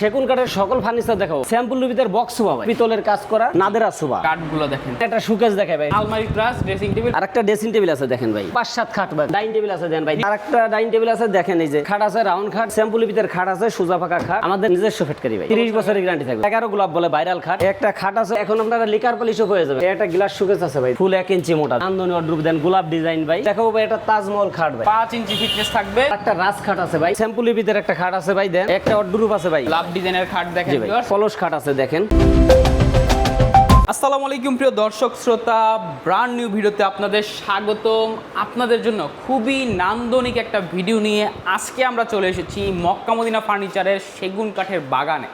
সেগুন কাঠের সকল ফার্নিচার দেখাবো। স্যাম্পল রুবিদের বক্স সোফা ভাই, পিতলের কাজ করা নাদেরা সোফা। কাঠগুলো দেখেন, একটা শোকেস দেখাই ভাই, আলমারি প্লাস ড্রেসিং টেবিল। আর একটা ড্রেসিং টেবিল আছে দেখেন ভাই, 5-7 খাট ভাই, ডাইনিং টেবিল আছে দেন ভাই, আর একটা ডাইনিং টেবিল আছে দেখেন, এই যে খাট আছে, রাউন্ড খাট, স্যাম্পল রুবিদের খাট আছে, সোজা ফাঁকা খাট, আমাদের নিজস্ব ফেটকারি ভাই, 30 বছরের গ্যারান্টি থাকবে। 11 গোলাপ বলে ভাইরাল খাট, একটা খাট আছে, এখন আপনারা লিকার পলিশও হয়ে যাবে। একটা গ্লাস শোকেস আছে ভাই, ফুল 1 ইঞ্চি মোটা, আন্দোলন অর্ডার দেন, গোলাপ ডিজাইন ভাই। দেখাবো ভাই একটা তাজমহল খাট ভাই, 5 ইঞ্চি ফিটনেস থাকবে। একটা রাজ খাট আছে ভাই, স্যাম্পল রুবিদের একটা খাট আছে ভাই, দেন একটা অর্ডার আছে ভাই, লাভ ডিজাইনের খাট দেখেন, পলস খাট আছে দেখেন। আসসালামু আলাইকুম প্রিয় দর্শক শ্রোতা, ব্র্যান্ড নিউ ভিডিওতে আপনাদের স্বাগতম। আপনাদের জন্য খুবই নান্দনিক একটা ভিডিও নিয়ে আজকে আমরা চলে এসেছি মক্কা মদিনা ফার্নিচারের সেগুন কাঠের বাগানে।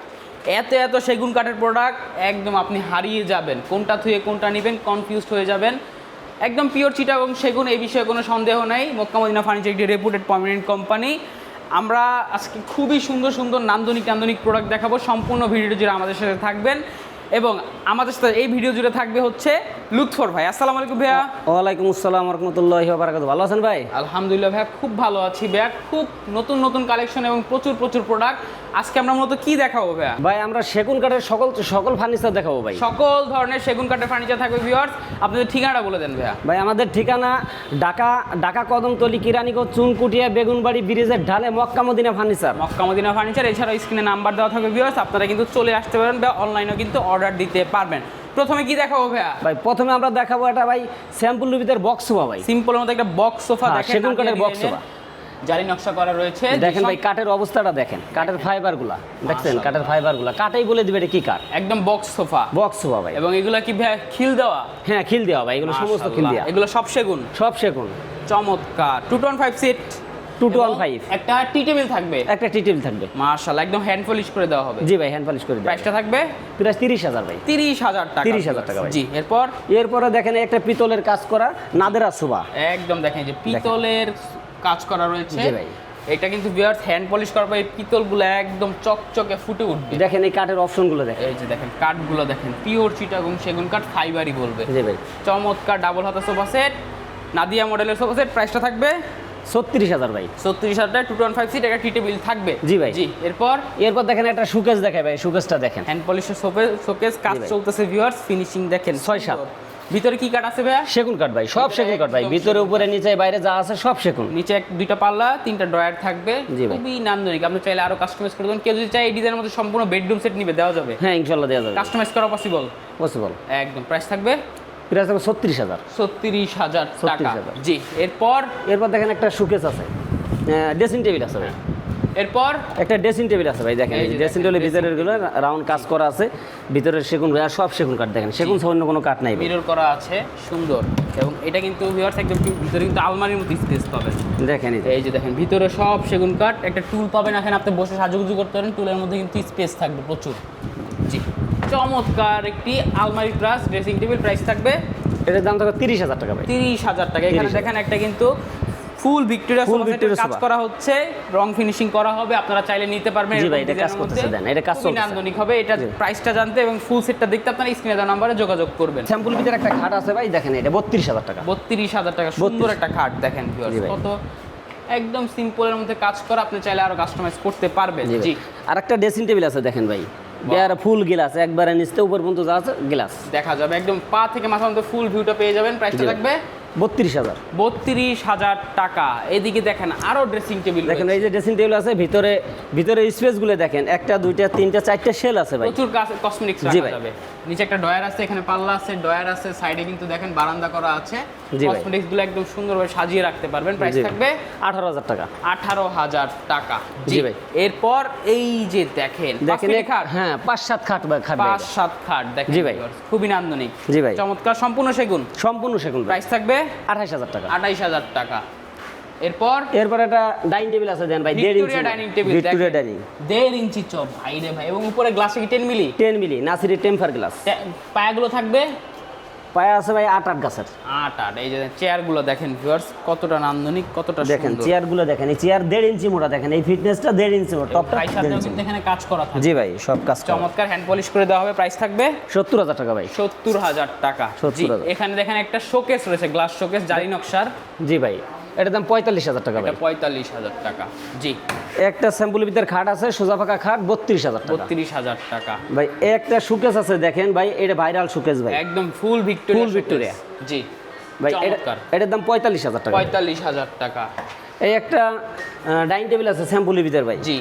এত সেগুন কাঠের প্রোডাক্ট, একদম আপনি হারিয়ে যাবেন, কোনটা থুয়ে কোনটা নেবেন কনফিউজড হয়ে যাবেন। একদম পিওর চিটাগং সেগুন, এই বিষয়ে কোনো সন্দেহ নেই। মক্কা মদিনা ফার্নিচার একটি রেপুটেড পার্মানেন্ট কোম্পানি। আমরা আজকে খুবই সুন্দর নান্দনিক প্রোডাক্ট দেখাবো। সম্পূর্ণ ভিডিও জুড়ে আমাদের সাথে থাকবেন এবং আমাদের সাথে এই ভিডিও জুড়ে থাকবে হচ্ছে লুৎফর ভাই। আসসালামু আলাইকুম ভাইয়া। ওয়ালাইকুম আসসালাম ওয়া রাহমাতুল্লাহি ওয়া বারাকাতুহু। ভালো আছেন ভাই? আলহামদুলিল্লাহ ভাইয়া, খুব ভালো আছি ভাইয়া। খুব নতুন কালেকশন এবং প্রচুর প্রোডাক্ট। আজকে আমরা মূলত কি দেখাবো ভাইয়া? ভাই আমরা সেগুন কাঠের সকল ফার্নিচার দেখাবো ভাই। সকল ধরনের সেগুন কাঠের ফার্নিচার থাকবে ভিউয়ার্স। আপনাদের ঠিকানাটা বলে দেন ভাইয়া। ভাই আমাদের ঠিকানা ঢাকা কদমতলী, কিরানীগঞ্জ, চুনকুটিয়া, বেগুনবাড়ি ব্রিজের ঢালে মক্কা মদিনা ফার্নিচার। মক্কা মদিনা ফার্নিচার, এছাড়াও স্ক্রিনে নাম্বার দেওয়া থাকবে ভিউয়ার্স, আপনারা কিন্তু চলে আসতে পারেন বা অনলাইনেও কিন্তু অর্ডার দিতে পারবেন। প্রথমে কি দেখাবো ভাইয়া? ভাই প্রথমে আমরা দেখাবো এটা ভাই স্যাম্পল রুবিদের বক্স সোফা ভাই, সিম্পলের মধ্যে একটা বক্স সোফা দেখেন, সেগুন কাঠের বক্স সোফা, জারি নকশা করা রয়েছে। দেখেন ভাই কাঠের অবস্থাটা দেখেন, কাঠের ফাইবারগুলা দেখছেন, কাঠের ফাইবারগুলা কাটাই বলে দিবে এটা কি কাঠ, একদম বক্স সোফা ভাই। এবং এগুলা কি ভাই খিল দেওয়া? হ্যাঁ খিল দেওয়া ভাই, এগুলো সমস্ত খিল দেওয়া, এগুলো সব সেগুন। চমৎকার। 215 সিট, 215 একটা টি টেবিল থাকবে, একটা টি টেবিল থাকবে মাশাআল্লাহ, একদম হ্যান্ড পলিশ করে দেওয়া হবে। জি ভাই, হ্যান্ড পলিশ করে দেওয়া। প্রাইসটা থাকবে প্রাইস 30,000 ভাই, 30,000 টাকা। 30,000 টাকা ভাই। জি, এরপরে দেখেন একটা পিতলের কাজ করা নাদেরা সোফা, একদম দেখেন যে পিতলের কাজ করা রয়েছে। জি ভাই, এটা কিন্তু ভিউয়ার্স হ্যান্ড পলিশ করার পর এই পিতলগুলো একদম চকচকে ফুটে উঠবে। দেখেন এই কাঠের অপশনগুলো দেখেন, এই যে দেখেন কাঠগুলো দেখেন, পিওর চিটাগং সেগুন কাঠ, ফাইবারই বলবে। জি ভাই, চমৎকার ডাবল হাতা সোফা সেট, নাদিয়া মডেলের সোফা সেট। প্রাইসটা থাকবে 36,000 ভাই, 36,000 টাকা। 215 সিট, একটা টি টেবিল থাকবে। জি ভাই। জি, এরপর দেখেন একটা শোকেস দেখায় ভাই, শোকেসটা দেখেন, হ্যান্ড পলিশের শোকেস কাজ জি ভাই। চলতেছে ভিউয়ার্স, ফিনিশিং দেখেন 6-7। ভিতরে কি কাঠ আছে ভাইয়া? সেগুন কাঠ ভাই, সব সেগুন কাঠ ভাই, ভিতরে উপরে নিচে বাইরে যা আছে সব সেগুন। নিচে দুইটা পাল্লা, 3টা ড্রয়ার থাকবে। জি ভাই। খুবই নান্দনিক। আপনি চাইলে আরো কাস্টমাইজ করে দেবেন। কেউ যদি চায় এই ডিজাইনের মধ্যে সম্পূর্ণ বেডরুম সেট নিবে, দেওয়া যাবে। হ্যাঁ ইনশাআল্লাহ দেওয়া যাবে, কাস্টমাইজ করা পসিবল। একদম। প্রাইস থাকবে প্রাইস হবে 36,000। 36,000 টাকা। 36,000 জি, এরপর দেখেন একটা শোকেস আছে, ড্রেসিং টেবিল আছে ভাই, এরপর একটা ড্রেসিং টেবিল আছে ভাই, দেখেন এই যে ড্রেসিং দেখেন, টেবিলের ভিতরের গুলো রাউন্ড কাজ করা আছে, ভিতরের সেগুন ভাই, আর সব সেগুন কাঠ দেখেন, সেগুন ছাড়া অন্য কোনো কাঠ নাই ভাই। মিরর করা আছে সুন্দর, এবং এটা কিন্তু ভিউয়ার্স একদম ভিতরে কিন্তু আলমারির মতো স্পেস পাবেন। দেখেন এই যে দেখেন ভিতরে সব সেগুন কাঠ, একটা টুল পাবেন, এখানে আপনি বসে সাজুগুজু করতে পারেন, টুলের মধ্যে কিন্তু স্পেস থাকবে প্রচুর। জি, চমৎকার একটি আলমারি প্লাস ড্রেসিং টেবিল। প্রাইস থাকবে, এটার দাম থাকবে 30,000 টাকা ভাই, 30,000 টাকা। এখানে 30,000 দেখেন একটা কিন্তু ফুল ভিক্টোরিয়া কাজ সোফা। করা হচ্ছে, রং ফিনিশিং করা হবে, আপনারা চাইলে নিতে পারবেন। জি ভাই, এটা কাজ করতেছে দেন, এটা কাজ খুবই চলতেছে। নান্দনিক হবে। এটা প্রাইসটা জানতে এবং ফুল সেটটা দেখতে আপনারা স্ক্রিনে দেওয়া নম্বরে যোগাযোগ করবেন। স্যাম্পল ভিতরে একটা খাট আছে ভাই, দেখেন এটা 32,000 টাকা, 32,000 টাকা। সুন্দর একটা খাট দেখেন ভিউয়ার্স, জি ভাই। কত একদম সিম্পলের মধ্যে কাজ করা, আপনি চাইলে আরো কাস্টমাইজ করতে পারবেন। জি, আর একটা ড্রেসিং টেবিল আছে দেখেন ভাই, বেয়ার ফুল গ্লাস, একবারে নিচতে উপর পর্যন্ত যা আছে গ্লাস দেখা যাবে, একদম পা থেকে মাথা পর্যন্ত ফুল ভিউটা পেয়ে যাবেন। প্রাইসটা থাকবে 32,000। 32,000 টাকা। এদিকে দেখেন আরো ড্রেসিং টেবিল দেখেন এই যে ড্রেসিং টেবিল আছে, ভিতরে স্পেস গুলো দেখেন, একটা দুইটা তিনটা চারটা শেল আছে ভাই, প্রচুর কসমেটিক্স জি রাখা ভাই। যাবে। নিচে একটা ডয়ার আছে, এখানে পাল্লা আছে, ডয়ার আছে, সাইডে কিন্তু দেখেন বারান্দা করা আছে। জি ভাই। কসমেটিক্স গুলো একদম সুন্দরভাবে সাজিয়ে রাখতে পারবেন। প্রাইস জি। থাকবে 18,000 টাকা। 18,000 টাকা। জি ভাই। এরপর এই যে দেখেন খাট, হ্যাঁ 5-7 খাট ভাই, খাট ভাই, 5-7 খাট দেখেন। জি ভাই। খুবই নান্দনিক। জি ভাই। চমৎকার, সম্পূর্ণ সেগুন। সম্পূর্ণ সেগুন ভাই। প্রাইস থাকবে 28,000 টাকা। 28,000 টাকা। এরপর একটা ডাইনিং টেবিল আছে দেন ভাই, 1.5 inch Victoria dining table, Victoria dining, 1.5 inch চপ ভাই রে ভাই, এবং উপরে গ্লাসে কি 10 মিলি? 10 মিলি নাসিরি টেম্পার গ্লাস। পায়াগুলো থাকবে পায়া আছে ভাই 8 গাছের। 8 এই যে চেয়ারগুলো দেখেন ভিউয়ার্স, কতটা নান্দনিক, কতটা দেখেন সুন্দর। চেয়ারগুলো দেখেন, এই চেয়ার 1.5 ইঞ্চি মোটা, দেখেন এই ফিটনেসটা 1.5 ইঞ্চি মোটা, টপটা প্রাইস সাথেও কিন্তু এখানে কাজ করা থাকে। জি ভাই, সব কাজ করা। চমৎকার হ্যান্ড পলিশ করে দেওয়া হবে। প্রাইস থাকবে 70,000 টাকা ভাই। 70,000 টাকা। জি, 70,000। এখানে দেখেন একটা শোকেস রয়েছে, গ্লাস শোকেস, জারি নকশার। জি ভাই, এটার দাম 45,000 টাকা ভাই। এটা 45,000 টাকা। জি, একটা স্যাম্পল ভিতরে খাট আছে সোজা ফাঁকা খাট 32,000 টাকা। 32,000 টাকা ভাই একটা সুকেস আছে দেখেন ভাই, এটা ভাইরাল সুকেস ভাই, একদম ফুল ভিক্টোরিয়া। Full Victoria। জি ভাই চমৎকার। এটার দাম 45,000 টাকা। 45,000 টাকা। এই একটা ডাইনিং টেবিল আছে স্যাম্পলের ভিতরে ভাই, জি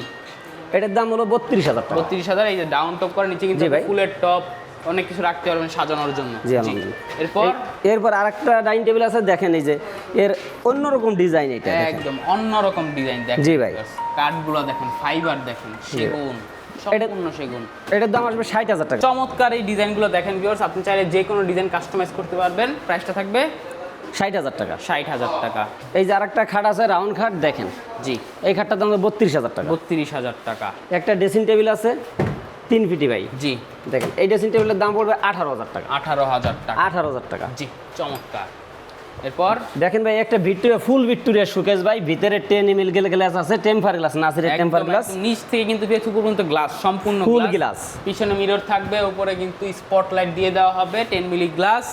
এটার দাম হলো 32,000 টাকা। 32,000। এই যে ডাউন টপ করে নিচে কিন্তু জি ভাই। ফুলের টপ অনেক কিছু রাখতে পারবেন সাজানোর জন্য। জি, আলহামদুলিল্লাহ। এরপর এরপর আরেকটা ডাইনিং টেবিল আছে দেখেন, এই যে এর অন্যরকম ডিজাইন, এটা দেখেন। একদম অন্যরকম ডিজাইন দেখেন। জি ভাই। কাঠগুলো দেখেন, ফাইবার দেখেন, সেগুন, সম্পূর্ণ সেগুন। এটার দাম আসবে 60,000 টাকা। চমৎকার এই ডিজাইনগুলো দেখেন ভিউয়ার্স, আপনি চাইলে যে কোনো ডিজাইন কাস্টমাইজ করতে পারবেন। প্রাইসটা থাকবে 60,000 টাকা। 60,000 টাকা। এই যে আরেকটা খাট আছে রাউন্ড খাট দেখেন, জি এই খাটটার দাম 32,000 টাকা। 32,000 টাকা। একটা ড্রেসিং টেবিল আছে 3 ফিটি ভাই, জি দেখেন এই ড্রেসিং টেবিলের দাম পড়বে 18,000 টাকা। 18,000 টাকা। 18,000 টাকা। জি চমৎকার। এরপর দেখেন ভাই একটা ভিক্টোরিয়া ফুল ভিক্টোরিয়া শোকেস ভাই, ভিতরে 10 ml গ্লাস আছে, টেম্পার গ্লাস, নাসিরের টেম্পার গ্লাস, একদম নিচ থেকে কিন্তু পেয়ে উপর পর্যন্ত গ্লাস, সম্পূর্ণ ফুল গ্লাস। পিছনে মিরর থাকবে, উপরে কিন্তু স্পটলাইট দিয়ে দেওয়া হবে, 10 মিলি গ্লাস।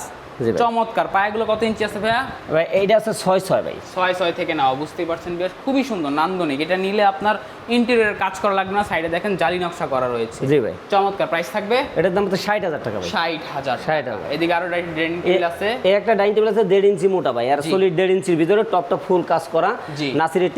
জি ভাই। চমৎকার। পায়াগুলো কত ইঞ্চি আছে ভাইয়া? ভাই এইটা আছে 6 ভাই। 6 থেকে নাও, বুঝতেই পারছেন বেশ খুবই সুন্দর নান্দনিক। এটা নিলে আপনার ইন্টেরিয়র কাজ করা লাগবে না, সাইডে দেখেন জালি নকশা করা রয়েছে। জি ভাই। চমৎকার। প্রাইস থাকবে এটার দাম তো 60,000 টাকা ভাই। 60,000। 60,000। এদিকে আরো ডাইনিং টেবিল আছে। এই একটা ডাইনিং টেবিল আছে 1.5 ইঞ্চি মোটা ভাই, আর জি। সলিড 1.5 ইঞ্চির ভিতরে টপটা ফুল কাজ করা, জি। নাসিরের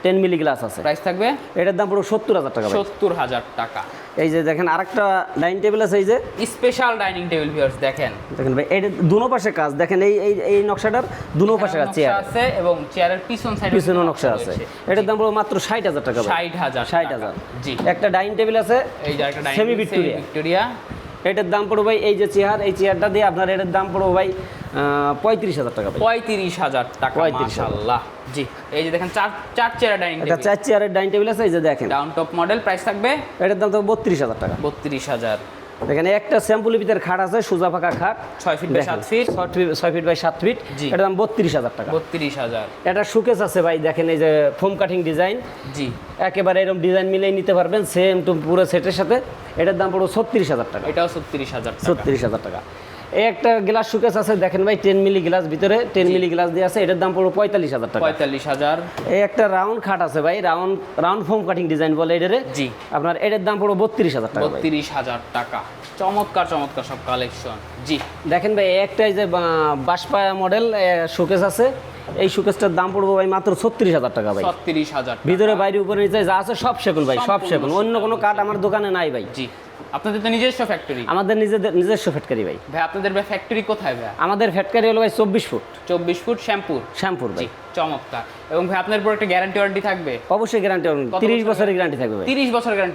10 মিলি গ্লাস আছে। প্রাইস থাকবে এটার দাম পুরো 70,000 টাকা ভাই। 70,000 টাকা। এই যে দেখেন আরেকটা ডাইনিং টেবিল আছে, এই যে স্পেশাল ডাইনিং টেবিল ভিউয়ার্স দেখেন। দেখেন ভাই এটা দুনো পাশে কাজ, দেখেন এই এই এই নকশাটার দুনো পাশে নকশা চেয়ার, আছে এবং চেয়ারের পিছন সাইডে পিছনে নকশা আছে। এটার দাম পুরো মাত্র 60,000 টাকা ভাই। 60,000। 60,000। জি। একটা ডাইনিং টেবিল আছে এই যে একটা dining Semi table Victoria। Victoria. এটার দাম পড়বে ভাই, এই যে চেয়ার, এই চেয়ারটা দিয়ে আপনার এটার দাম পড়বে ভাই 35,000 টাকা ভাই। 35,000 টাকা। 35,000। মাশাআল্লাহ। জি এই যে দেখেন চার চেয়ার ডাইনিং এটা টেবিল, 4 চেয়ারের ডাইনিং টেবিল আছে, এই যে দেখেন ডাউন টপ মডেল। প্রাইস থাকবে এটার দাম তো 32,000 টাকা। 32,000। এখানে একটা স্যাম্পল ভিতরে খাট আছে সোজা ফাঁকা খাট, 6 feet by 7 feet. 6 feet by 7 feet, জি। এটার দাম 32,000 টাকা। 32,000। এটা শোকেস আছে ভাই, দেখেন এই যে ফোম কাটিং ডিজাইন, জি একেবারে এরকম ডিজাইন মিলিয়ে নিতে পারবেন সেম টু পুরো সেটের সাথে। এটার দাম পড়ো 36,000 টাকা। এটাও 36,000 টাকা। 36,000 টাকা। এই একটা গ্লাস শোকেস আছে দেখেন ভাই, 10 মিলি গ্লাস, ভিতরে 10 মিলি গ্লাস দিয়ে আছে, এটার দাম পড়ো 45,000 টাকা। 45,000। এই একটা রাউন্ড খাট আছে ভাই, রাউন্ড ফোম কাটিং ডিজাইন বলে এটারে, জি আপনার এটার দাম পড়ো 32,000 টাকা ভাই। 32,000 টাকা। চমৎকার চমৎকার সব কালেকশন। জি দেখেন ভাই একটা এই যে বাঁশপায়া মডেল শোকেস আছে, এই শোকেসটার দাম পড়বো ভাই মাত্র 36,000 টাকা ভাই। 36,000। ভিতরে বাইরে উপরে নিচে যা আছে সব সেগুন ভাই, সব সম্পূর্ণ সেগুন, অন্য কোনো কাঠ আমার দোকানে নাই ভাই। জি আপনাদের তো নিজস্ব ফ্যাক্টরি? আমাদের নিজস্ব ফ্যাক্টরি ভাই। ভাই আপনাদের ফ্যাক্টরি কোথায় ভাই? আমাদের ফ্যাক্টরি হলো ভাই 24 ফুট 24 ফুট শ্যামপুর। শ্যামপুর ভাই। জি চমৎকার। এবং ভাই আপনার উপর একটা গ্যারান্টি ওয়ারেন্টি থাকবে? অবশ্যই গ্যারান্টি, 30 বছরের গ্যারান্টি থাকবে ভাই। 30 বছর গ্যারান্টি।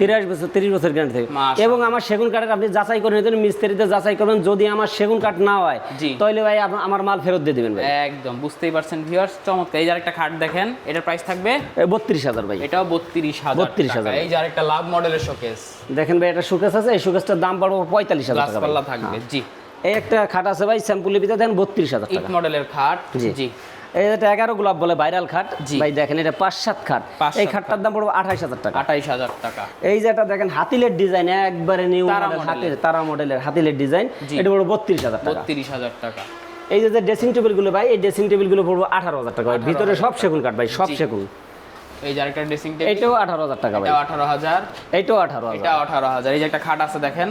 30 বছর গ্যারান্টি থাকবে। মাশাআল্লাহ। এবং আমার সেগুন কাঠের আপনি যাচাই করে নিতেন, মিস্ত্রিতে যাচাই করবেন, যদি আমার সেগুন কাঠ না হয় জি। তাহলে ভাই আমার মাল ফেরত দিয়ে দিবেন ভাই। একদম বুঝতেই পারছেন ভিউয়ার্স, চমৎকার। এই যে আরেকটা খাট দেখেন, এটার প্রাইস থাকবে 32,000 ভাই। এটাও 32,000 32,000 টাকা। এই যে আরেকটা লাভ মডেলের শোকেস, দেখেন ভাই এটা শোকেস আছে, এই শোকেসটার দাম পড়বো 45,000 গ্লাস টাকা ভাই। পাল্লা থাকবে। জি এই একটা খাট আছে ভাই স্যাম্পুলের ভিতরে দেন 32,000 ইট টাকা। মডেলের খাট। জি। জি এই যেটা 11 গোলাপ বলে ভাইরাল খাট জি। ভাই, দেখেন এটা 5-7 খাট, 5-7 এই খাটটার দাম পড়বে 28,000 টাকা। 28,000 টাকা। এই যে এটা দেখেন হাতিলের ডিজাইন, একবারে নিউ তারা মডেল, মডেলের। তারা মডেলের হাতিলের ডিজাইন, জি। এটা পড়বে 32,000 টাকা। 32,000 টাকা। এই যে ড্রেসিং টেবিলগুলো ভাই, এই ড্রেসিং টেবিলগুলো পড়বে 18,000 টাকা ভাই, ভিতরে সব সেগুন কাঠ ভাই, সব জি। সেগুন। এই যে আরেকটা ড্রেসিং টেবিল, এইটাও 18,000 টাকা ভাই। এটাও 18,000। এইটাও 18,000। এটা 18,000। এই যে একটা খাট আছে দেখেন,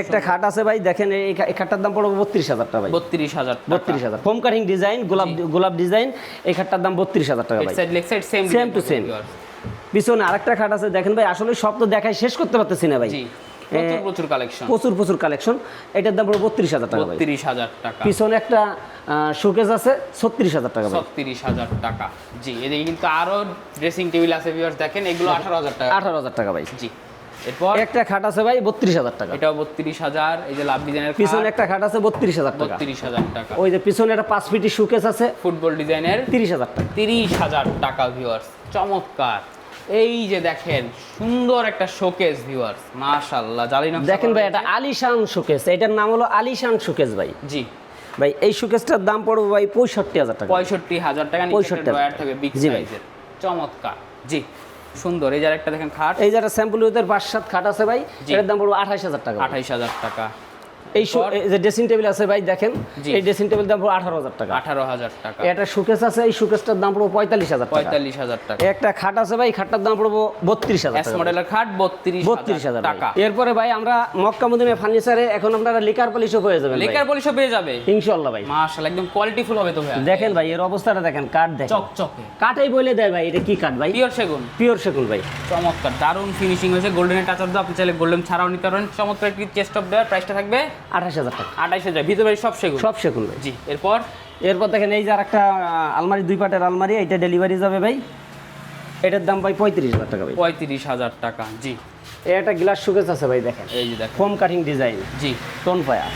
একটা খাট আছে ভাই, দেখেন এই খাটটার দাম পড়বে 32,000 টাকা ভাই। 32,000 টাকা। 32,000 ফোম কাটিং ডিজাইন, গোলাপ ডিজাইন, এই খাটটার দাম 32,000 টাকা ভাই। Side leg side same Same to same। পিছনে আরেকটা খাট আছে দেখেন ভাই, আসলে সব তো দেখাই শেষ করতে পারতেছি না ভাই, জি প্রচুর কালেকশন, প্রচুর কালেকশন। এটার দাম পড়বে 32,000 টাকা ভাই। 32,000 টাকা। পিছনে একটা শোকেস আছে 36,000 টাকা ভাই। 36,000 টাকা। জি এদিকে কিন্তু আরো ড্রেসিং টেবিল আছে ভিউয়ার্স, দেখেন এগুলো 18,000 টাকা। 18,000 টাকা ভাই। জি এরপর একটা খাট আছে ভাই 32,000 টাকা। এটাও 32,000। এই যে লাভ ডিজাইনের পিছনে একটা খাট আছে 32,000 টাকা। 32,000 টাকা। ওই যে পিছনে একটা 5 ফিটি শোকেস আছে ফুটবল ডিজাইনের 30,000 টাকা। 30,000 টাকা ভিউয়ার্স, চমৎকার। এই যে দেখেন সুন্দর একটা শোকেস ভিউয়ার্স, মাশাআল্লাহ। জালি নকশা দেখেন ভাই করা এটা আলিশান শোকেস, এটার নাম হলো আলিশান শোকেস ভাই। হয়েছে। জি ভাই এই শোকেসটার দাম পড়বে ভাই 65,000 টাকা। 65,000 টাকা। নিচে 65,000 একটা ড্রয়ার থাকবে বিগ জি ভাই। সাইজের, চমৎকার। জি সুন্দর। এই যে আরেকটা দেখেন খাট, এই যে একটা স্যাম্পল ভিতরে 5-7 খাট আছে ভাই, জি। এটার দাম পড়বে 28,000 টাকা ভাই। 28,000 টাকা। এই যে ড্রেসিং টেবিল আছে ভাই দেখেন, জি। এই ড্রেসিং টেবিল দাম পড়ো 18,000 টাকা। 18,000 টাকা। এটা শোকেস আছে, এই শোকেসটার দাম পড়বো 45,000 টাকা। 45,000 টাকা। একটা খাট আছে ভাই, খাটটার দাম পড়বো 32,000 এস টাকা। মডেলের খাট 32,000 টাকা। এরপরে ভাই আমরা মক্কা মদিনা ফার্নিচারে এখন আপনারা লিকার পলিশও পেয়ে যাবেন। লিকার পলিশও পেয়ে যাবে ইনশাআল্লাহ ভাই। মাশাআল্লাহ, একদম কোয়ালিটিফুল হবে তো ভাই। দেখেন ভাই এর অবস্থাটা দেখেন, কাঠ দেখেন চকচকে। কাঠই বলে দেয় ভাই এটা কি কাঠ ভাই, পিওর সেগুন। পিওর সেগুন ভাই। চমৎকার, দারুণ ফিনিশিং হয়েছে, গোল্ডেনের টাচ আপ দাও, আপনি চাইলে গোল্ডেন ছাড়াও নিতে পারেন। চমৎকার একটি চেস্ট অফ দেওয়ার প্রাইসটা থাকবে 28,000 টাকা। 28,000, ভিতরে সব সেগুন। সব সেগুন ভাই। জি, এরপর এরপর দেখেন এই যে আরেকটা আলমারি, 2 পাটের আলমারি, এটা ডেলিভারি যাবে ভাই, এটার দাম ভাই 35,000 টাকা ভাই। 35,000 টাকা। জি, একটা গ্লাস শোকেস আছে ভাই দেখেন, এই যে দেখেন। ফোম কাটিং ডিজাইন, জি, টোন ফায়া।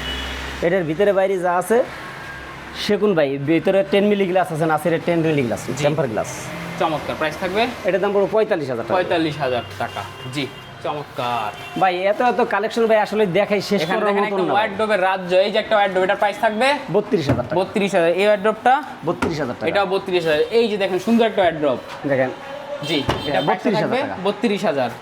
এটার ভিতরে বাইরে যা আছে সেগুন ভাই, ভিতরে 10 মিলি গ্লাস আছে, নাসিরের 10 মিলি গ্লাস, টেম্পার গ্লাস। চমৎকার, প্রাইস থাকবে এটার দাম পড়ো 45,000 টাকা। 45,000 টাকা। জি, চমৎকার ভাই এত এত কালেকশন ভাই আসলে দেখাই শেষ এখানে করার দেখেন মতন একটা না। ওয়ার্ডরোবের রাজ্য, এই যে একটা ওয়ার্ডরোব, এটার প্রাইস থাকবে 32,000 টাকা। 32,000। এই ওয়ার্ডরোবটা 32,000 টাকা। এটাও 32,000। এই যে দেখেন সুন্দর একটা ওয়ার্ডরোব, দেখেন জি, এটা 32,000 থাকবে টাকা। 32,000।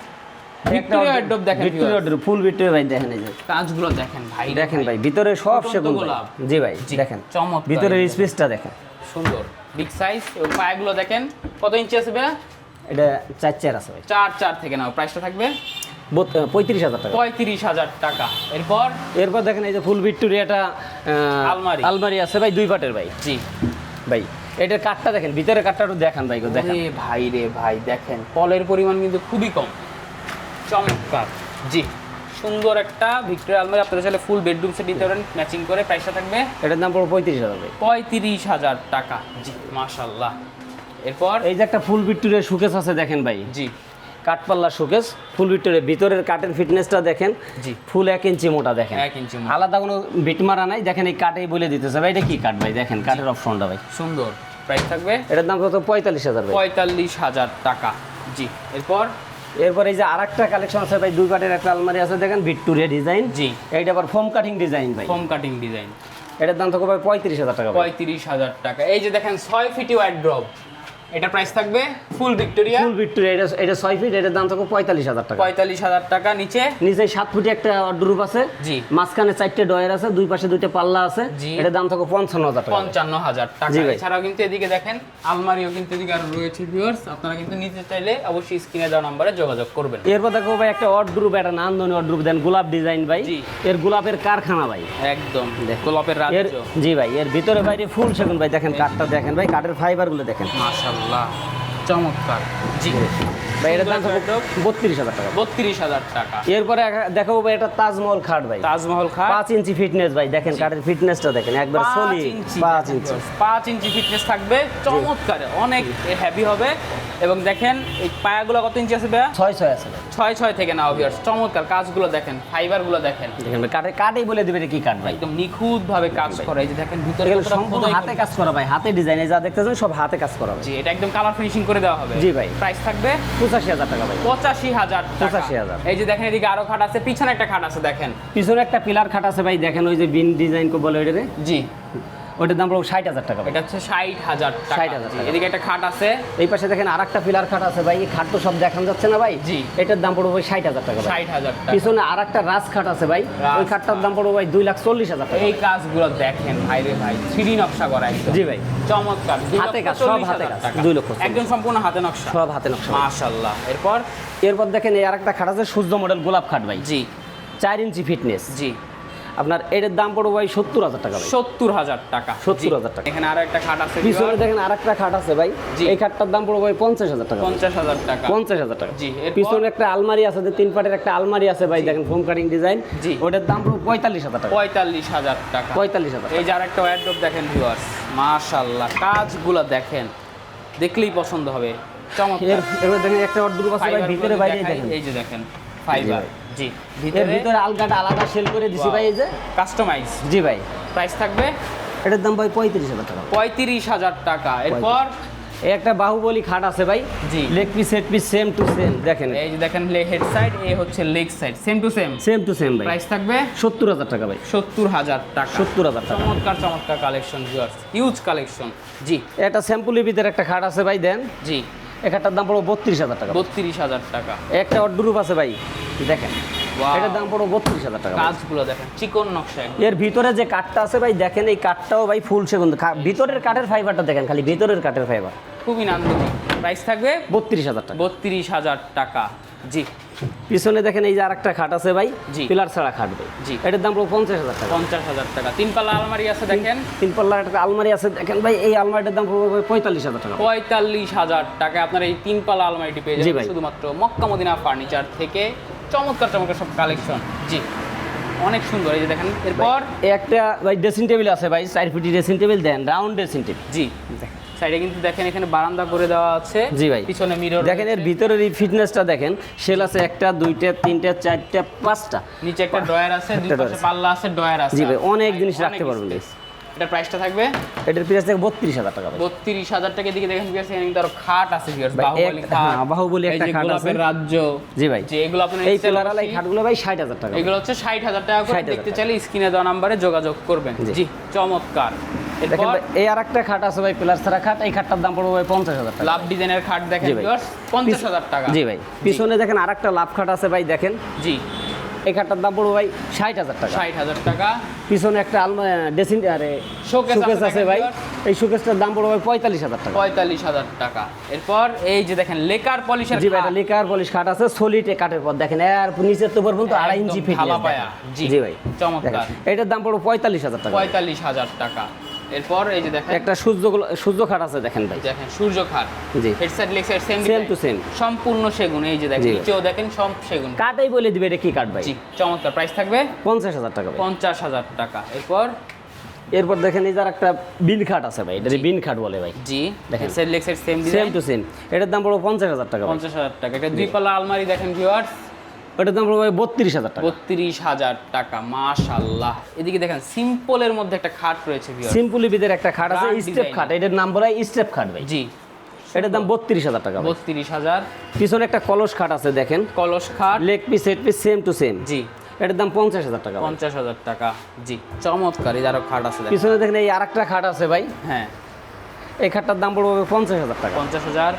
ভিক্টোরিয়া ওয়ার্ডরোব দেখেন, ভিক্টোরিয়া ওয়ার্ডরোব ফুল ভিক্টোরিয়া ভাই দেখেন, এই যে কাজগুলো দেখেন ভাই, দেখেন ভাই ভিতরে সব ফুটন্ত সেগুন ভাই। গোলাপ। জি ভাই জি, দেখেন চমৎকার। ভিতরের স্পেসটা দেখেন, সুন্দর বিগ সাইজ। এবং পায়াগুলো দেখেন কত ইঞ্চি আছে ভাই? এটা 4 চেয়ার আছে ভাই। 4 থেকে নাও। প্রাইসটা থাকবে 35,000 টাকা। 35,000 টাকা। এরপর এরপর দেখেন এই যে ফুল ভিক্টোরিয়াটা আলমারি। আলমারি আছে ভাই 2 পাটের ভাই। জি ভাই এটার কাঠটা দেখেন, ভিতরের কাঠটা একটু দেখান ভাই, দেখেন রে ভাই, রে ভাই দেখেন পলের পরিমাণ কিন্তু খুবই কম। চমৎকার। জি, সুন্দর একটা ভিক্টোরিয়া আলমারি, আপনারা চাইলে ফুল বেডরুম সেট নিতে পারেন ম্যাচিং করে। প্রাইসটা থাকবে এটার দাম পড়ো 35,000 ভাই। 35,000 টাকা। জি, মাশাআল্লাহ। এরপর এই যে একটা ফুল ভিক্টোরিয়া শোকেস আছে দেখেন ভাই, জি, কাঠপাল্লা শোকেস ফুল ভিক্টোরিয়া, ভিতরের কাঠের ফিটনেসটা দেখেন, জি, ফুল 1 ইঞ্চি মোটা দেখেন, 1 ইঞ্চি মোটা। আলাদা কোনো বিট মারা নাই। দেখেন এই কাঠেই বলে দিতেছে ভাই এটা কি কাঠ ভাই, দেখেন কাঠের অপশনটা ভাই। সুন্দর। প্রাইস থাকবে এটার দাম কত 45,000 ভাই। 45,000 টাকা। জি, এরপর এরপর এই যে আরেকটা কালেকশন আছে ভাই, 2 পাটের একটা আলমারি আছে দেখেন, ভিক্টোরিয়া ডিজাইন। জি, এইটা আবার ফোম কাটিং ডিজাইন ভাই। Foam cutting design. এটার দাম থাকবে ভাই 35,000 টাকা ভাই। 35,000 টাকা। এই যে দেখেন 6 ফিটি ওয়ার্ডরোব, এটা প্রাইস থাকবে ফুল ভিক্টোরিয়া ফুল ভিক্টোরিয়া, এটা 6 ফিট, এটার দাম থাকবে 45,000 টাকা। 45,000 টাকা। নিচে নিচে 7 ফুটি একটা ওয়ার্ডরোব আছে, জি, মাঝখানে 4টে ডয়ার আছে, 2 পাশে 2টা পাল্লা আছে, জি। এটার দাম থাকবে 55,000 টাকা। 55,000 টাকা। জি ভাই। এছাড়াও কিন্তু এদিকে দেখেন আলমারিও কিন্তু এদিকে আরো রয়েছে ভিউয়ার্স, আপনারা কিন্তু নিতে চাইলে অবশ্যই স্ক্রিনে দেওয়া নম্বরে যোগাযোগ করবেন। এরপর দেখো ভাই একটা ওয়ার্ডরোব, একটা নান্দনীয় ওয়ার্ডরোব দেন, গোলাপ ডিজাইন ভাই। জি। এর গোলাপের কারখানা ভাই, একদম গোলাপের এর রাজ্য। জি ভাই, এর ভিতরে বাইরে ফুল সেগুন ভাই, দেখেন কাঠটা দেখেন ভাই, কাঠের ফাইবারগুলো দেখেন মাশাআল্লাহ, চমৎকার। জি ভাই, এটার দাম থাকবে সুন্দর 32,000 টাকা। 32,000 টাকা। এরপরে দেখো ভাই এটা তাজমহল খাট ভাই, তাজমহল খাট 5 ইঞ্চি ফিটনেস ভাই, দেখেন কাঠের ফিটনেসটা দেখেন একবার 5 সলিড, ইঞ্চি 5 ইঞ্চি। 5 ইঞ্চি ফিটনেস থাকবে, চমৎকার, অনেক হেভি হবে। এবং দেখেন এই পায়াগুলো কত ইঞ্চি আছে ভাইয়া? 6 আছে ভাই। 6 থেকে নাও ভিউয়ার্স। চমৎকার কাজগুলো দেখেন, ফাইবারগুলো দেখেন, দেখেন ভাই কাঠে, কাঠেই বলে দিবে এটা কি কাঠ ভাই। একদম নিখুঁত ভাবে কাজ করা। এই যে দেখেন ভিতরে এগুলো কতটা সম্পূর্ণ খোদাই হাতে করা। কাজ করা ভাই, হাতে ডিজাইনে যা দেখতেছেন সব হাতে কাজ করা ভাই। জি, এটা একদম কালার ফিনিশিং করে দেওয়া হবে। জি ভাই। প্রাইস থাকবে 85,000 টাকা ভাই। 85,000 টাকা। 85,000। এই যে দেখেন এদিকে আরো খাট আছে, পিছনে একটা খাট আছে দেখেন। পিছনে একটা পিলার খাট আছে ভাই, দেখেন ওই যে বিন ডিজাইন কো বলে ওইটারে, জি, ওইটার দাম পড়বে 60,000 টাকা ভাই। এটা হচ্ছে 60,000 টাকা। 60,000 জি, টাকা। এদিকে একটা খাট আছে। এই পাশে দেখেন আরেকটা পিলার খাট আছে ভাই, এই খাট তো সব দেখানো যাচ্ছে না ভাই। জি। এটার দাম পড়বে ভাই 60,000 টাকা ভাই। 60,000 টাকা। পিছনে আরেকটা রাজ খাট আছে ভাই, রাজ ওই খাটটার দাম পড়বে ভাই 2,40,000 টাকা। এই কাজগুলো দেখেন ভাই রে ভাই, 3D নকশা করা একদম। জি ভাই, চমৎকার। হাতে কাজ, সব হাতে কাজ, 2,40,000 একদম সম্পূর্ণ হাতে নকশা। সব হাতে নকশা। মাশাআল্লাহ। এরপর এরপর দেখেন এই আরেকটা খাট আছে সূর্য মডেল গোলাপ খাট ভাই, জি, 4 ইঞ্চি ফিটনেস। জি, আপনার এটার দাম পড়বে ভাই 70,000 টাকা ভাই। 70,000 টাকা। 70,000 টাকা। এখানে আরো একটা খাট আছে পিছনে দেখেন আরেকটা খাট আছে ভাই, জি। এই খাটটার দাম পড়বে ভাই 50,000 টাকা। 50,000 টাকা। 50,000 টাকা। জি, এরপর? পিছনে একটা আলমারি আছে, যে 3 পাটের একটা আলমারি আছে ভাই, দেখেন ফোম কাটিং ডিজাইন। জি। ওটার দাম পড়বে 45,000 টাকা। 45,000 টাকা। 45,000 টাকা। এই যে আরেকটা ওয়ার্ডরোব দেখেন ভিউয়ার্স, মাশাআল্লাহ, কাজগুলো দেখেন, দেখলেই পছন্দ হবে। চমৎকার। এবার দেখেন একটা ওয়ার্ডরোব আছে ভাই, ফাইবার ভিতরে বাইরে দেখেন। এই যে দেখেন ফাইবার। জি, এর ভিতরে ভিতরে আলগাটা আলাদা সেল করে দিছি ভাই, এই যে। কাস্টমাইজ। জি ভাই, প্রাইস থাকবে এটার দাম ভাই 35,000 টাকা। 35,000 টাকা। এরপর এই একটা বাহুবলী খাট আছে ভাই, জি। Leg piece head piece same to same, দেখেন এই যে দেখেন হেড সাইড, এই হচ্ছে leg side, same to same. Same to same ভাই। প্রাইস থাকবে 70,000 টাকা ভাই। 70,000 টাকা। 70,000 টাকা। চমৎকার চমৎকার কালেকশন ভিউয়ার্স, হিউজ কালেকশন। জি, একটা স্যাম্পুলের ভিতরে একটা খাট আছে ভাই, দেন জি, এই খাটটার দাম পড়বে 32,000 টাকা। 32,000 টাকা। একটা ওয়ার্ডরোব আছে ভাই, দেখেন Wow. এটার দাম পড়ো 32,000 টাকা ভাই। কাজগুলো দেখেন চিকন নকশা একদম। এর ভিতরে যে কাঠটা আছে ভাই দেখেন, এই কাঠটাও ভাই ফুল সেগুন। ভিতরের কাঠের ফাইবারটা দেখেন, খালি ভিতরের কাঠের ফাইবার। খুবই নান্দনিক। প্রাইস থাকবে 32,000 টাকা। 32,000 টাকা। জি, পিছনে দেখেন এই যে আরেকটা খাট আছে ভাই, জি। পিলার ছাড়া খাট ভাই। জি। এটার দাম পড়ো 50,000 টাকা। 50,000 টাকা। 3 পাল্লা আলমারি আছে দেখেন, 3 পাল্লার একটা আলমারি আছে দেখেন ভাই, এই আলমারিটার দাম পড়বে 45,000 টাকা। 45,000 টাকায় আপনার এই 3 পাল্লা আলমারিটি পেয়ে জি যাবেন ভাই। শুধুমাত্র মক্কা মদিনা ফার্নিচার থেকে। চমৎকার চমৎকার সব কালেকশন। জি, অনেক সুন্দর। এই যে দেখেন, এরপর এই একটা ভাই ড্রেসিং টেবিল আছে ভাই, 4 ফিট ড্রেসিং টেবিল দেন, রাউন্ড ড্রেসিং টেবিল। জি, সাইডে কিন্তু দেখেন এখানে বারান্দা করে দেওয়া আছে। জি ভাই। পিছনে মিরর দেখেন এর ভিতরের এই ফিটনেসটা দেখেন, সেল আছে 1টা 2টা 3টা 4টা 5টা। নিচে একটা ড্রয়ার আছে, দুই একটা পাশে drawer পাল্লা আছে, ড্রয়ার আছে। জি ভাই, অনেক জিনিস অনেক রাখতে পারবেন। space। এটার প্রাইসটা থাকবে এটার প্রাইস থেকে 32,000 টাকা ভাই। 32,000 টাকা। দিকে দেখেন ভিউয়ার্স, এখানে কিন্তু আরো খাট আছে ভিউয়ার্স, ভাই, বাহুবলী একটা- খাট। হ্যাঁ, বাহুবলী এই একটা যে খাট আছে। গোলাপের রাজ্য। জি ভাই, যে এগুলো আপনার এই পিলার আলাই খাটগুলো ভাই 60,000 টাকা। এগুলো হচ্ছে 60,000 টাকা করে। 60,000 দেখতে টাকা। চাইলে স্ক্রিনে দেওয়া নাম্বারে যোগাযোগ করবেন। জি। জি, চমৎকার। দেখেন এরপর ভাই, এই আরেকটা খাট আছে ভাই, পিলার ছাড়া খাট। এই খাটটার দাম পড়বে ভাই 50,000 টাকা। লাভ ডিজাইনের খাট দেখেন জি ভাই। ভিউয়ার্স, 50,000 টাকা। জি ভাই, পিছনে দেখেন আরেকটা লাভ খাট আছে ভাই, দেখেন জি, এই খাটটার দাম পড়বে ভাই 60,000 টাকা। 60,000 টাকা। পিছনে একটা ড্রেসিং আরে শোকেস শোকেস আছে আছে ভাই, দেখেন এই শোকেসটার দাম পড়বে ভাই 45,000 টাকা। 45,000 টাকা। এরপর এই যে দেখেন লেকার পলিশের জি ভাই, খাট। এটা লিকার পলিশ খাট আছে, সলিড কাঠের পর দেখেন, এর নিচের তো পর্যন্ত 2.5 ইঞ্চি একদম ফিট। থালা পায়া। জি, জি ভাই, চমৎকার। দেখেন, এটার দাম পড়বে 45,000 টাকা। 45,000 টাকা। এরপর এই যে দেখেন, একটা সূর্য খাট আছে দেখেন ভাই। দেখেন সূর্য খাট। জি। Head side leg side same Same to same। সম্পূর্ণ সেগুন। এই যে দেখেন জি ভাই। নিচেও দেখেন সব সেগুন। কাটাই বলে দিবে এটা কি কাঠ ভাই। জি, চমৎকার। প্রাইস থাকবে 50,000 টাকা ভাই। 50,000 টাকা। এরপর এরপর দেখেন এই যে একটা বিন খাট আছে ভাই, এটা বিন খাট বলে ভাই। জি, দেখেন। Head side leg side same same design. To same, এটার দাম পড়বে 50,000 টাকা ভাই। 50,000 টাকা। এটা দুই পাল্লা আলমারি দেখেন ভিউয়ার্স, এটার দাম পড়বে ভাই 32,000 টাকা। 32,000 টাকা। মাশাআল্লাহ। এদিকে দেখেন সিম্পলের মধ্যে একটা খাট রয়েছে ভিউয়ার্স। সিম্পলি বিদের একটা খাট আছে, Grand স্টেপ design। খাট, এটার নাম বলে স্টেপ খাট ভাই। জি, এটার দাম 32,000 টাকা ভাই। 32,000। পিছনে একটা কলস খাট আছে দেখেন, কলস খাট। Leg piece head piece same to same. জি, এটার দাম 50,000 টাকা ভাই। 50,000 টাকা। জি, চমৎকার। এই আরো খাট আছে দেখেন। পিছনে দেখেন এই আরেকটা খাট আছে ভাই, হ্যাঁ, এই খাটটার দাম পড়বে 50,000 টাকা। 50,000।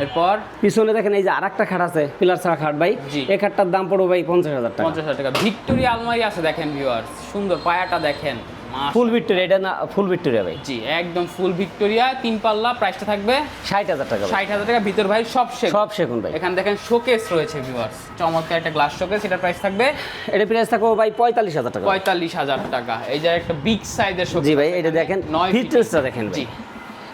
এরপর পিছনে দেখেন এই যে আরেকটা খাট আছে, পিলার ছাড়া খাট ভাই, জি। এই খাটটার দাম পড়বে ভাই 50,000 টাকা। 50,000 টাকা। ভিক্টোরিয়া আলমারি আছে দেখেন ভিউয়ার্স, সুন্দর পায়াটা দেখেন। ফুল ভিক্টোরিয়া, এটা না ফুল ভিক্টোরিয়া ভাই। জি, একদম ফুল ভিক্টোরিয়া। 3 পাল্লা। প্রাইসটা থাকবে 60,000 টাকা ভাই। 60,000 টাকা। ভিতর ভাই সব সেগুন। সব সেগুন ভাই। এখানে দেখেন শোকেস রয়েছে ভিউয়ার্স, চমৎকার একটা গ্লাস শোকেস। এটার প্রাইস থাকবে এটা প্রাইস থাকবে ভাই 45,000 টাকা। 45,000 টাকা। এই যে একটা বিগ সাইজের শোকেস। জি ভাই, এটা দেখেন, 9 ফিটনেসটা দেখেন ভাই। জি,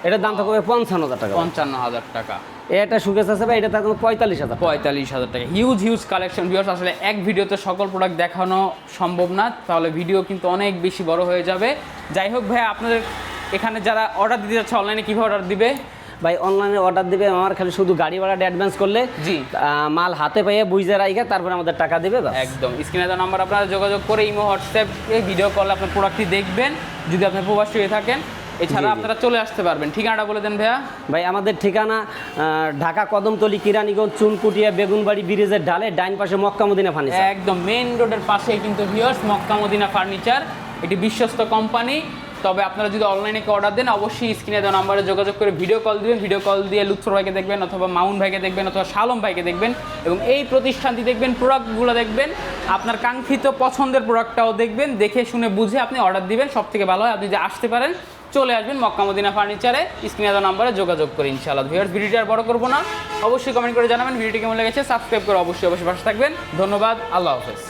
এটার দাম থাকবে 55,000 টাকা। 55,000 টাকা। এটা সুকেস আছে ভাই, এটা থাকবে 45,000 টাকা। 45,000 টাকা। Huge collection viewers. আসলে এক ভিডিওতে সকল প্রোডাক্ট দেখানো সম্ভব না, তাহলে ভিডিও কিন্তু অনেক বেশি বড় হয়ে যাবে। যাই হোক ভাই, আপনাদের এখানে যারা অর্ডার দিতে যাচ্ছে অনলাইনে কিভাবে অর্ডার দিবে? ভাই অনলাইনে অর্ডার দিবে, আমার খালি শুধু গাড়ি ভাড়াটা অ্যাডভান্স করলে জি। মাল হাতে পেয়ে বুঝে রাখে, তারপরে আমাদের টাকা দিবে বাস। একদম স্ক্রিনে দেওয়া নাম্বার আপনারা যোগাযোগ করে ইমো হোয়াটসঅ্যাপে ভিডিও কলে আপনার প্রোডাক্টটি দেখবেন যদি আপনি প্রবাসী হয়ে থাকেন। এছাড়া জি, জি। আপনারা চলে আসতে পারবেন। ঠিকানাটা বলে দেন ভাইয়া। ভাই আমাদের ঠিকানা ঢাকা কদমতলী, কিরানীগঞ্জ, চুনকুটিয়া, বেগুনবাড়ি ব্রিজের ঢালে ডাইন পাশে মক্কা মদিনা ফার্নিচার। একদম মেইন রোডের পাশেই কিন্তু ভিউয়ার্স মক্কা মদিনা ফার্নিচার। এটি বিশ্বস্ত কোম্পানি। তবে আপনারা যদি অনলাইনে অর্ডার দেন অবশ্যই স্ক্রিনে দেওয়া নাম্বারে যোগাযোগ করে ভিডিও কল দিবেন। ভিডিও কল দিয়ে লুৎফর ভাইকে দেখবেন, অথবা মাউন ভাইকে দেখবেন, অথবা শালম ভাইকে দেখবেন, এবং এই প্রতিষ্ঠানটি দেখবেন, প্রোডাক্টগুলো দেখবেন, আপনার কাঙ্ক্ষিত পছন্দের প্রোডাক্টটাও দেখবেন। দেখে শুনে বুঝে আপনি অর্ডার দিবেন, সব থেকে ভালো হয় আপনি যদি আসতে পারেন চলে আসবেন মক্কা মদিনা ফার্নিচারে, স্ক্রিনে দেওয়া নাম্বারে যোগাযোগ করে ইনশাআল্লাহ। ভিউয়ার্স, ভিডিওটি আর বড় করবো না, অবশ্যই কমেন্ট করে জানাবেন ভিডিওটি কেমন লেগেছে। সাবস্ক্রাইব করে অবশ্যই পাশে থাকবেন। ধন্যবাদ। আল্লাহ হাফেজ।